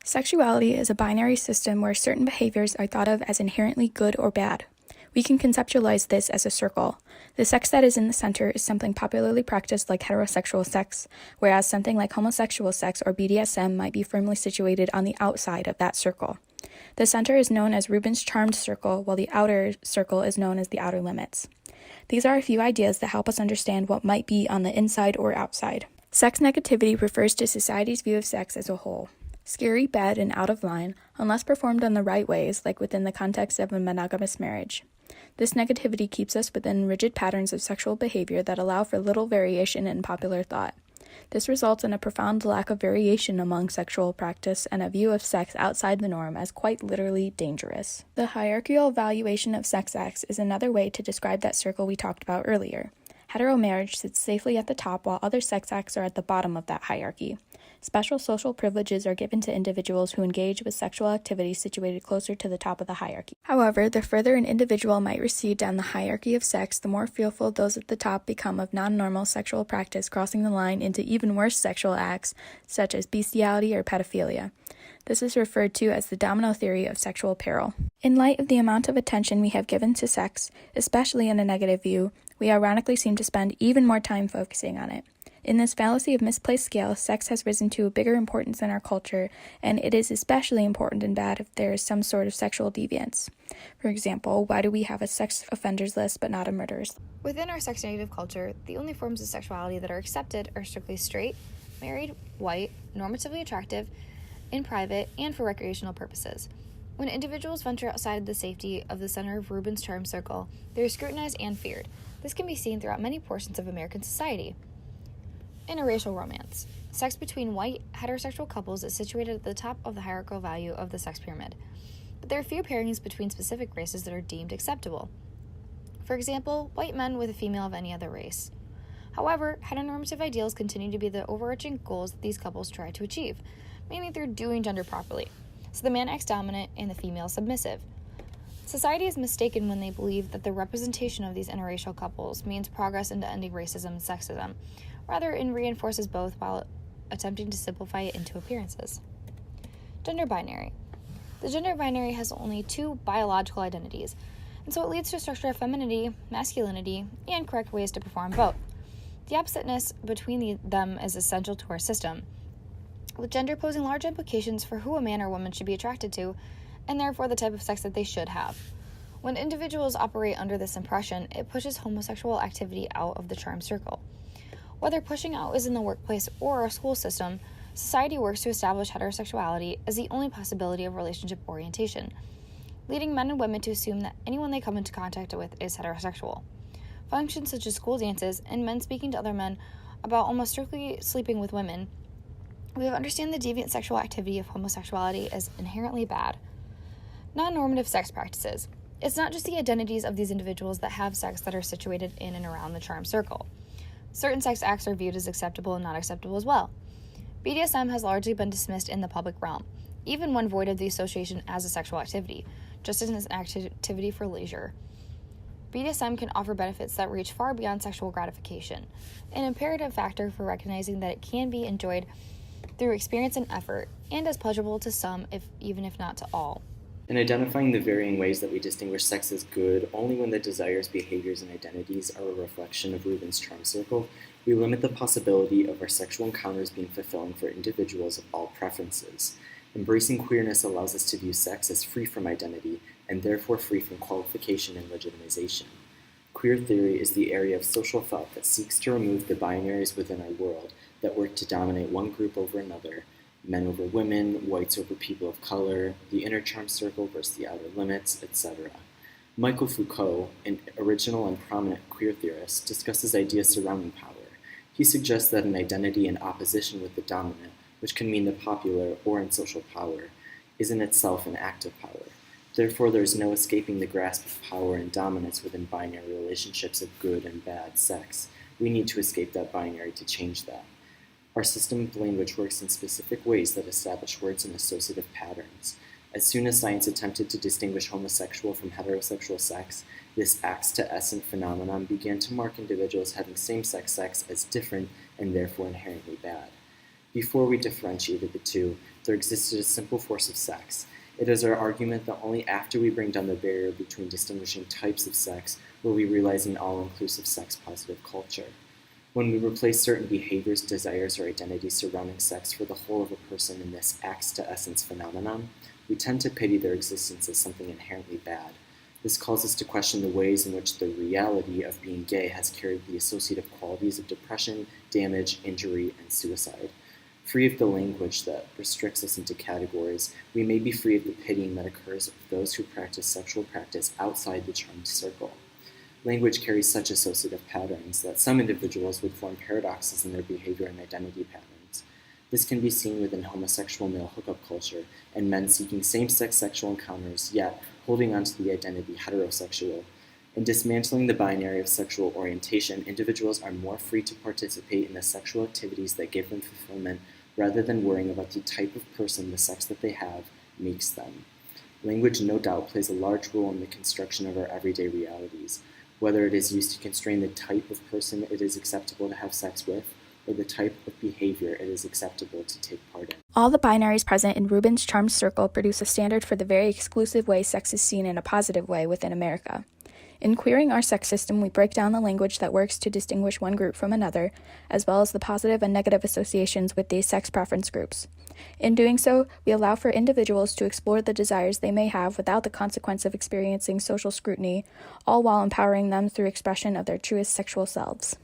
Sexuality is a binary system where certain behaviors are thought of as inherently good or bad. We can conceptualize this as a circle. The sex that is in the center is something popularly practiced like heterosexual sex, whereas something like homosexual sex or BDSM might be firmly situated on the outside of that circle. The center is known as Rubin's charmed circle, while the outer circle is known as the outer limits. These are a few ideas that help us understand what might be on the inside or outside. Sex negativity refers to society's view of sex as a whole. Scary, bad, and out of line, unless performed in the right ways, like within the context of a monogamous marriage. This negativity keeps us within rigid patterns of sexual behavior that allow for little variation in popular thought. This results in a profound lack of variation among sexual practice and a view of sex outside the norm as quite literally dangerous. The hierarchical evaluation of sex acts is another way to describe that circle we talked about earlier. Hetero marriage sits safely at the top while other sex acts are at the bottom of that hierarchy. Special social privileges are given to individuals who engage with sexual activities situated closer to the top of the hierarchy. However, the further an individual might recede down the hierarchy of sex, the more fearful those at the top become of non-normal sexual practice crossing the line into even worse sexual acts, such as bestiality or pedophilia. This is referred to as the domino theory of sexual peril. In light of the amount of attention we have given to sex, especially in a negative view, we ironically seem to spend even more time focusing on it. In this fallacy of misplaced scale, sex has risen to a bigger importance in our culture, and it is especially important and bad if there is some sort of sexual deviance. For example, why do we have a sex offenders list but not a murderers? Within our sex-negative culture, the only forms of sexuality that are accepted are strictly straight, married, white, normatively attractive, in private, and for recreational purposes. When individuals venture outside the safety of the center of Rubin's charm circle, they are scrutinized and feared. This can be seen throughout many portions of American society. Interracial romance. Sex between white, heterosexual couples is situated at the top of the hierarchical value of the sex pyramid. But there are few pairings between specific races that are deemed acceptable. For example, white men with a female of any other race. However, heteronormative ideals continue to be the overarching goals that these couples try to achieve, mainly through doing gender properly. So the man acts dominant and the female submissive. Society is mistaken when they believe that the representation of these interracial couples means progress into ending racism and sexism. Rather, it reinforces both while attempting to simplify it into appearances. Gender binary. The gender binary has only two biological identities, and so it leads to a structure of femininity, masculinity, and correct ways to perform both. The oppositeness between them is essential to our system, with gender posing large implications for who a man or woman should be attracted to, and therefore the type of sex that they should have. When individuals operate under this impression, it pushes homosexual activity out of the charm circle. Whether pushing out is in the workplace or our school system, society works to establish heterosexuality as the only possibility of relationship orientation, leading men and women to assume that anyone they come into contact with is heterosexual. Functions such as school dances and men speaking to other men about almost strictly sleeping with women, we understand the deviant sexual activity of homosexuality as inherently bad. Non-normative sex practices. It's not just the identities of these individuals that have sex that are situated in and around the charm circle. Certain sex acts are viewed as acceptable and not acceptable as well. BDSM has largely been dismissed in the public realm, even when void of the association as a sexual activity, just as an activity for leisure. BDSM can offer benefits that reach far beyond sexual gratification, an imperative factor for recognizing that it can be enjoyed through experience and effort, and as pleasurable to some, even if not to all. In identifying the varying ways that we distinguish sex as good only when the desires, behaviors, and identities are a reflection of Rubin's charm circle, we limit the possibility of our sexual encounters being fulfilling for individuals of all preferences. Embracing queerness allows us to view sex as free from identity, and therefore free from qualification and legitimization. Queer theory is the area of social thought that seeks to remove the binaries within our world that work to dominate one group over another, men over women, whites over people of color, the inner charm circle versus the outer limits, etc. Michael Foucault, an original and prominent queer theorist, discusses ideas surrounding power. He suggests that an identity in opposition with the dominant, which can mean the popular or in social power, is in itself an act of power. Therefore, there is no escaping the grasp of power and dominance within binary relationships of good and bad sex. We need to escape that binary to change that. Our system of language works in specific ways that establish words and associative patterns. As soon as science attempted to distinguish homosexual from heterosexual sex, this acts to essence phenomenon began to mark individuals having same-sex sex as different and therefore inherently bad. Before we differentiated the two, there existed a simple force of sex. It is our argument that only after we bring down the barrier between distinguishing types of sex will we realize an all-inclusive sex-positive culture. When we replace certain behaviors, desires, or identities surrounding sex for the whole of a person in this acts to essence phenomenon, we tend to pity their existence as something inherently bad. This calls us to question the ways in which the reality of being gay has carried the associative qualities of depression, damage, injury, and suicide. Free of the language that restricts us into categories, we may be free of the pitying that occurs of those who practice sexual practice outside the charmed circle. Language carries such associative patterns that some individuals would form paradoxes in their behavior and identity patterns. This can be seen within homosexual male hookup culture and men seeking same-sex sexual encounters, yet holding on to the identity heterosexual. In dismantling the binary of sexual orientation, individuals are more free to participate in the sexual activities that give them fulfillment rather than worrying about the type of person the sex that they have makes them. Language, no doubt, plays a large role in the construction of our everyday realities, whether it is used to constrain the type of person it is acceptable to have sex with, or the type of behavior it is acceptable to take part in. All the binaries present in Rubin's charmed circle produce a standard for the very exclusive way sex is seen in a positive way within America. In queering our sex system, we break down the language that works to distinguish one group from another, as well as the positive and negative associations with these sex preference groups. In doing so, we allow for individuals to explore the desires they may have without the consequence of experiencing social scrutiny, all while empowering them through expression of their truest sexual selves.